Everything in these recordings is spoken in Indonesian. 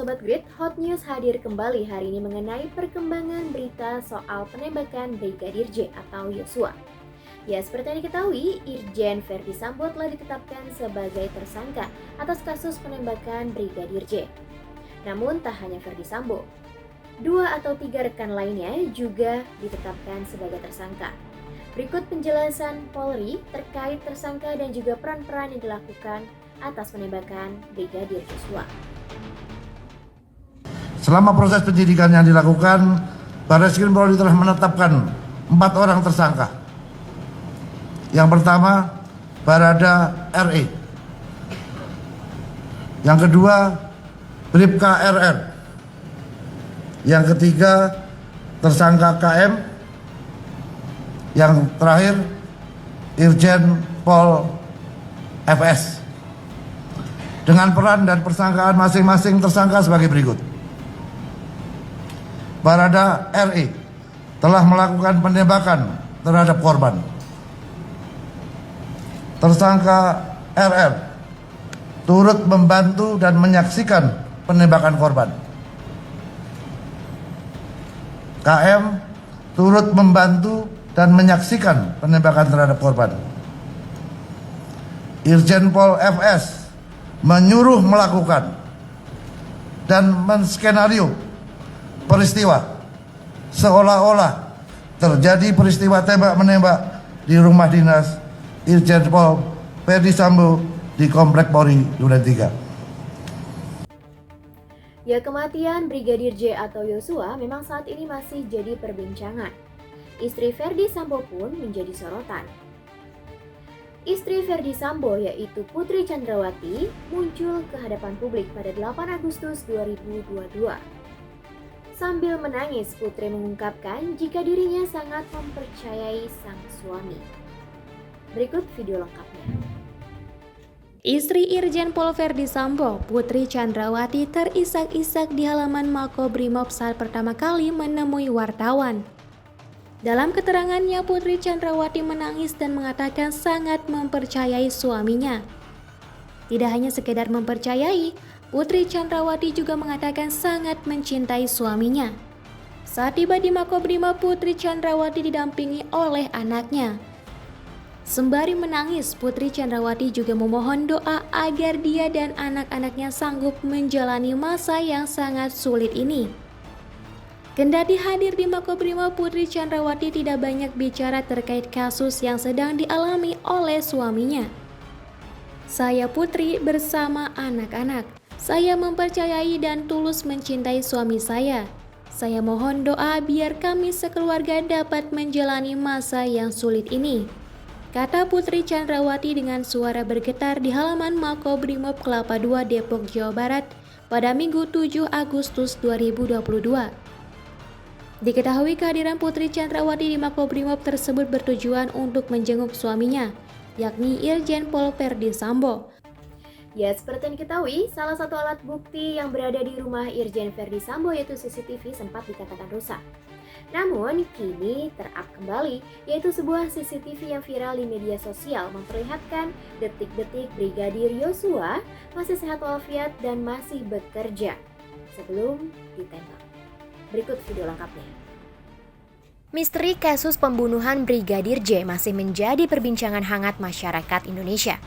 Sobat Grid, Hot News hadir kembali hari ini mengenai perkembangan berita soal penembakan Brigadir J atau Yosua. Ya, seperti yang diketahui, Irjen Verdi Sambo telah ditetapkan sebagai tersangka atas kasus penembakan Brigadir J. Namun tak hanya Verdi Sambo, 2 atau 3 rekan lainnya juga ditetapkan sebagai tersangka. Berikut penjelasan Polri terkait tersangka dan juga peran-peran yang dilakukan atas penembakan Brigadir Yosua. Selama proses penyidikan yang dilakukan, Barreskrim Polri telah menetapkan 4 orang tersangka. Yang pertama, Barada RE. Yang kedua, Bribka RR. Yang ketiga, tersangka KM. Yang terakhir, Irjen Pol FS. Dengan peran dan persangkaan masing-masing tersangka sebagai berikut. Barada RE telah melakukan penembakan terhadap korban. Tersangka RR turut membantu dan menyaksikan penembakan korban. KM turut membantu dan menyaksikan penembakan terhadap korban. Irjen Pol FS menyuruh melakukan dan menskenario peristiwa seolah-olah terjadi peristiwa tembak-menembak di rumah dinas Irjen Pol Verdi Sambo di Komplek Polri Duren 3. Ya, kematian Brigadir J atau Yosua memang saat ini masih jadi perbincangan. Istri Verdi Sambo pun menjadi sorotan. Istri Verdi Sambo yaitu Putri Chandrawati muncul ke hadapan publik pada 8 Agustus 2022. Sambil menangis, Putri mengungkapkan jika dirinya sangat mempercayai sang suami. Berikut video lengkapnya. Istri Irjen Pol Verdi Sambo, Putri Chandrawati terisak-isak di halaman Makobrimob saat pertama kali menemui wartawan. Dalam keterangannya, Putri Chandrawati menangis dan mengatakan sangat mempercayai suaminya. Tidak hanya sekedar mempercayai, Putri Chandrawati juga mengatakan sangat mencintai suaminya. Saat tiba di Makobrimob, Putri Chandrawati didampingi oleh anaknya. Sembari menangis, Putri Chandrawati juga memohon doa agar dia dan anak-anaknya sanggup menjalani masa yang sangat sulit ini. Kendati hadir di Makobrimob, Putri Chandrawati tidak banyak bicara terkait kasus yang sedang dialami oleh suaminya. Saya Putri bersama anak-anak. Saya mempercayai dan tulus mencintai suami saya. Saya mohon doa biar kami sekeluarga dapat menjalani masa yang sulit ini, kata Putri Chandrawati dengan suara bergetar di halaman Makobrimob Kelapa II, Depok, Jawa Barat pada Minggu 7 Agustus 2022. Diketahui kehadiran Putri Chandrawati di Makobrimob tersebut bertujuan untuk menjenguk suaminya, yakni Irjen Pol Verdi Sambo. Ya, seperti yang diketahui, salah satu alat bukti yang berada di rumah Irjen Verdi Sambo yaitu CCTV sempat dikatakan rusak. Namun, kini terup kembali, yaitu sebuah CCTV yang viral di media sosial memperlihatkan detik-detik Brigadir Yosua masih sehat walafiat dan masih bekerja sebelum ditembak. Berikut video lengkapnya. Misteri kasus pembunuhan Brigadir J masih menjadi perbincangan hangat masyarakat Indonesia.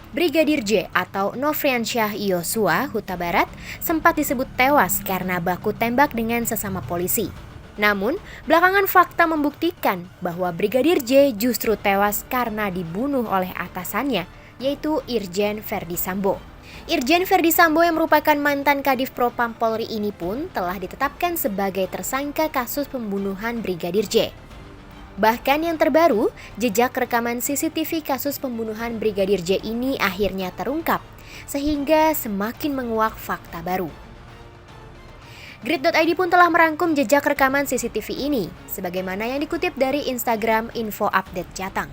Brigadir J atau Nofriansyah Yosua Huta Barat sempat disebut tewas karena baku tembak dengan sesama polisi. Namun, belakangan fakta membuktikan bahwa Brigadir J justru tewas karena dibunuh oleh atasannya, yaitu Irjen Verdi Sambo. Irjen Verdi Sambo yang merupakan mantan Kadif Propam Polri ini pun telah ditetapkan sebagai tersangka kasus pembunuhan Brigadir J. Bahkan yang terbaru, jejak rekaman CCTV kasus pembunuhan Brigadir J ini akhirnya terungkap, sehingga semakin menguak fakta baru. Grid.id pun telah merangkum jejak rekaman CCTV ini, sebagaimana yang dikutip dari Instagram Info Update Jatang.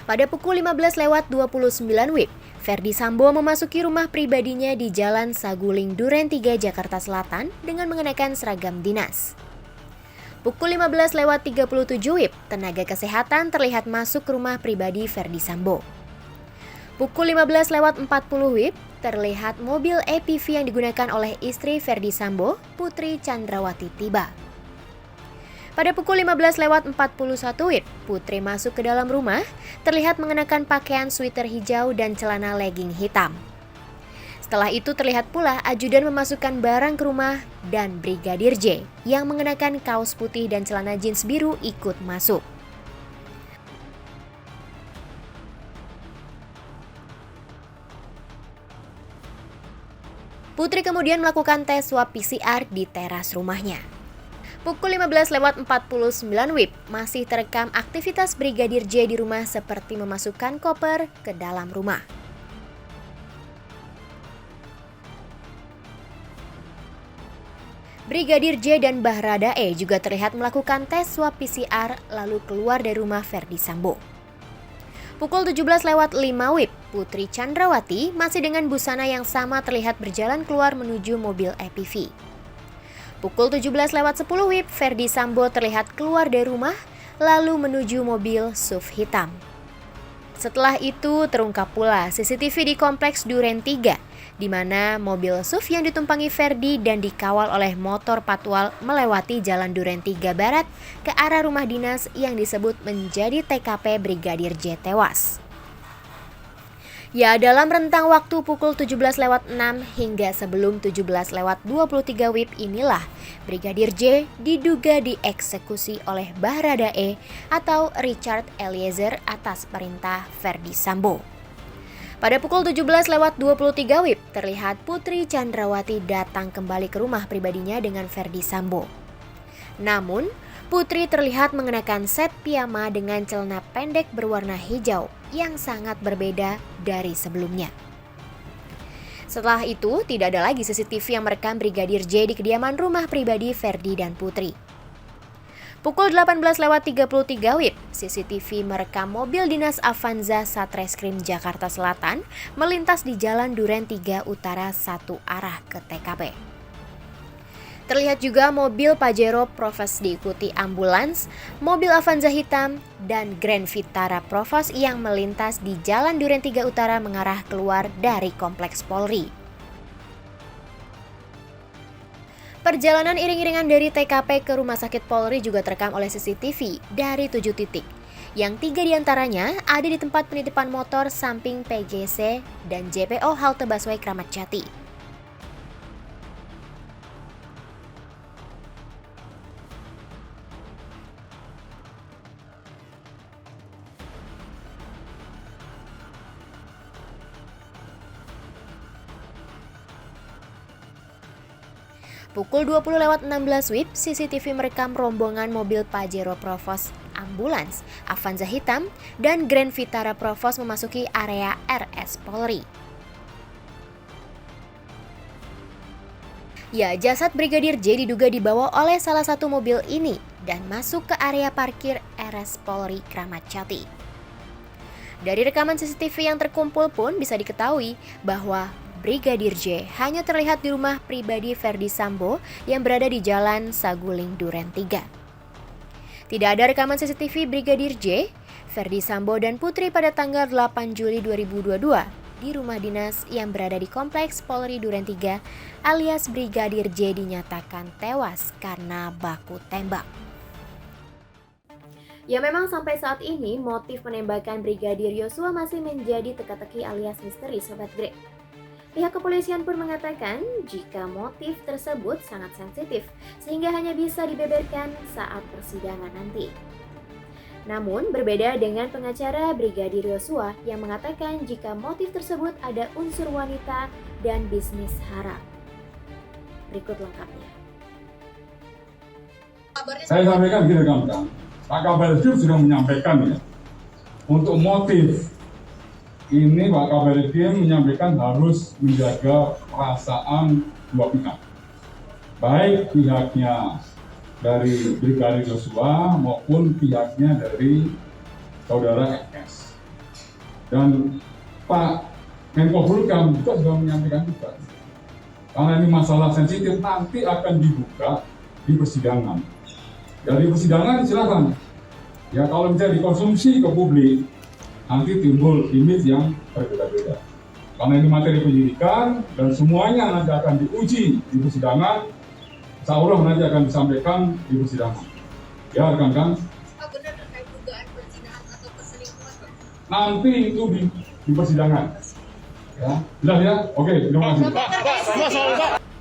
Pada pukul 15.29 WIB, Verdi Sambo memasuki rumah pribadinya di Jalan Saguling Duren 3, Jakarta Selatan dengan mengenakan seragam dinas. Pukul 15.37 WIB, tenaga kesehatan terlihat masuk ke rumah pribadi Verdi Sambo. Pukul 15.40 WIB, terlihat mobil APV yang digunakan oleh istri Ferdi Sambo, Putri Chandrawati tiba. Pada pukul 15:41 WIB, Putri masuk ke dalam rumah, terlihat mengenakan pakaian sweater hijau dan celana legging hitam. Setelah itu terlihat pula ajudan memasukkan barang ke rumah dan Brigadir J yang mengenakan kaos putih dan celana jeans biru ikut masuk. Putri kemudian melakukan tes swab PCR di teras rumahnya. Pukul 15:49 WIB, masih terekam aktivitas Brigadir J di rumah seperti memasukkan koper ke dalam rumah. Brigadir J dan Baradae juga terlihat melakukan tes swab PCR lalu keluar dari rumah Ferdi Sambo. Pukul 17:05 WIB, Putri Chandrawati masih dengan busana yang sama terlihat berjalan keluar menuju mobil APV. Pukul 17:10 WIB, Ferdi Sambo terlihat keluar dari rumah lalu menuju mobil SUV hitam. Setelah itu terungkap pula CCTV di Kompleks Duren 3, di mana mobil SUV yang ditumpangi Ferdi dan dikawal oleh motor patwal melewati Jalan Duren 3 Barat ke arah rumah dinas yang disebut menjadi TKP Brigadir J tewas. Ya, dalam rentang waktu pukul 17:06 hingga sebelum 17:23 WIB inilah Brigadir J diduga dieksekusi oleh Baradae atau Richard Eliezer atas perintah Ferdi Sambo. Pada pukul 17:23 WIB terlihat Putri Chandrawati datang kembali ke rumah pribadinya dengan Ferdi Sambo. Namun, Putri terlihat mengenakan set piyama dengan celana pendek berwarna hijau yang sangat berbeda dari sebelumnya. Setelah itu, tidak ada lagi CCTV yang merekam Brigadir J di kediaman rumah pribadi Ferdi dan Putri. Pukul 18:33 WIB, CCTV merekam mobil dinas Avanza Satreskrim Jakarta Selatan melintas di Jalan Duren 3 Utara satu arah ke TKP. Terlihat juga mobil Pajero Provos diikuti ambulans, mobil Avanza hitam, dan Grand Vitara Provos yang melintas di Jalan Duren 3 Utara mengarah keluar dari Kompleks Polri. Perjalanan iring-iringan dari TKP ke Rumah Sakit Polri juga terekam oleh CCTV dari 7 titik, yang 3 diantaranya ada di tempat penitipan motor samping PGC dan JPO halte busway Kramat Jati. Pukul 20:16 WIB, CCTV merekam rombongan mobil Pajero Provos ambulans, Avanza hitam, dan Grand Vitara Provos memasuki area RS Polri. Ya, jasad Brigadir J diduga dibawa oleh salah satu mobil ini dan masuk ke area parkir RS Polri Kramat Jati. Dari rekaman CCTV yang terkumpul pun bisa diketahui bahwa Brigadir J hanya terlihat di rumah pribadi Ferdi Sambo yang berada di Jalan Saguling Duren 3. Tidak ada rekaman CCTV Brigadir J, Ferdi Sambo dan Putri pada tanggal 8 Juli 2022 di rumah dinas yang berada di Kompleks Polri Duren 3 alias Brigadir J dinyatakan tewas karena baku tembak. Ya, memang sampai saat ini motif penembakan Brigadir Yosua masih menjadi teka-teki alias misteri Sobat Grek. Pihak kepolisian pun mengatakan jika motif tersebut sangat sensitif sehingga hanya bisa dibeberkan saat persidangan nanti. Namun berbeda dengan pengacara Brigadir Yosua yang mengatakan jika motif tersebut ada unsur wanita dan bisnis haram. Berikut lengkapnya. Saya sampaikan begini rekan-rekan, Pak Kabar Eskrim sudah menyampaikan ya, untuk motif ini Pak Kabar Eskrim menyampaikan harus menjaga perasaan dua pihak, baik pihaknya dari Brigadir Yosua maupun pihaknya dari saudara FS. Dan Pak Menko Polhukam juga sudah menyampaikan juga, karena ini masalah sensitif nanti akan dibuka di persidangan. Dari persidangan silakan. Ya kalau bisa dikonsumsi ke publik, nanti timbul image yang berbeda-beda. Karena ini materi penyidikan dan semuanya nanti akan diuji di persidangan. Insya Allah nanti akan disampaikan di persidangan. Ya rekan-rekan. Pak, benar terkait dugaan perzinahan atau perselingkuhan, Pak? Nanti itu di persidangan. Ya, jelas ya? Oke, terima kasih.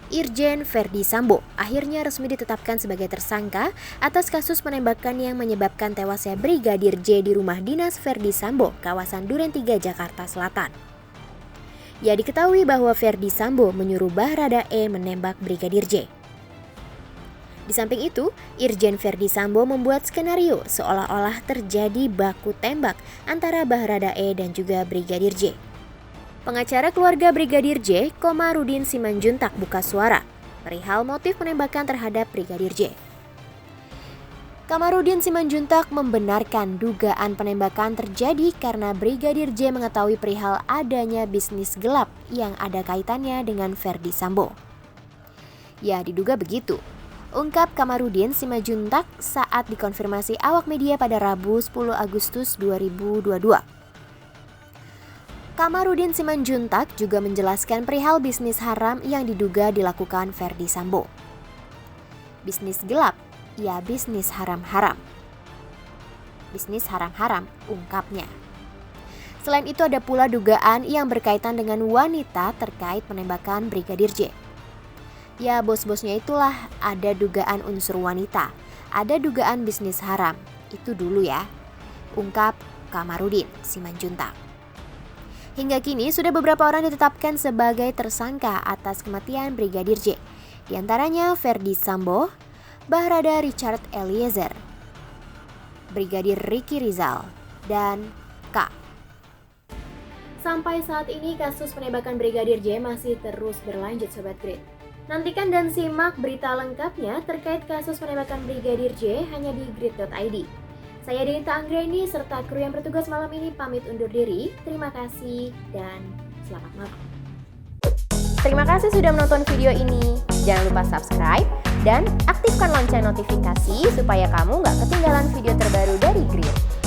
Irjen Verdi Sambo akhirnya resmi ditetapkan sebagai tersangka atas kasus penembakan yang menyebabkan tewasnya Brigadir J di rumah dinas Verdi Sambo, kawasan Duren 3, Jakarta Selatan. Ya, diketahui bahwa Verdi Sambo menyuruh Barada E menembak Brigadir J. Di samping itu, Irjen Verdi Sambo membuat skenario seolah-olah terjadi baku tembak antara Barada E dan juga Brigadir J. Pengacara keluarga Brigadir J, Komarudin Simanjuntak, buka suara perihal motif penembakan terhadap Brigadir J. Komarudin Simanjuntak membenarkan dugaan penembakan terjadi karena Brigadir J mengetahui perihal adanya bisnis gelap yang ada kaitannya dengan Verdi Sambo. Ya, diduga begitu, ungkap Komarudin Simanjuntak saat dikonfirmasi awak media pada Rabu 10 Agustus 2022. Komarudin Simanjuntak juga menjelaskan perihal bisnis haram yang diduga dilakukan Verdi Sambo. Bisnis gelap, ya bisnis haram-haram. Bisnis haram-haram, ungkapnya. Selain itu ada pula dugaan yang berkaitan dengan wanita terkait penembakan Brigadir J. Ya, bos-bosnya itulah ada dugaan unsur wanita, ada dugaan bisnis haram. Itu dulu ya, ungkap Komarudin Simanjuntak. Hingga kini sudah beberapa orang ditetapkan sebagai tersangka atas kematian Brigadir J. Di antaranya Verdi Sambo, Barada Richard Eliezer, Brigadir Ricky Rizal, dan K. Sampai saat ini kasus penembakan Brigadir J masih terus berlanjut, Sobat Grid. Nantikan dan simak berita lengkapnya terkait kasus penembakan Brigadir J hanya di grid.id. Saya Denita Anggreni serta kru yang bertugas malam ini pamit undur diri. Terima kasih dan selamat malam. Terima kasih sudah menonton video ini. Jangan lupa subscribe dan aktifkan lonceng notifikasi supaya kamu nggak ketinggalan video terbaru dari Grid.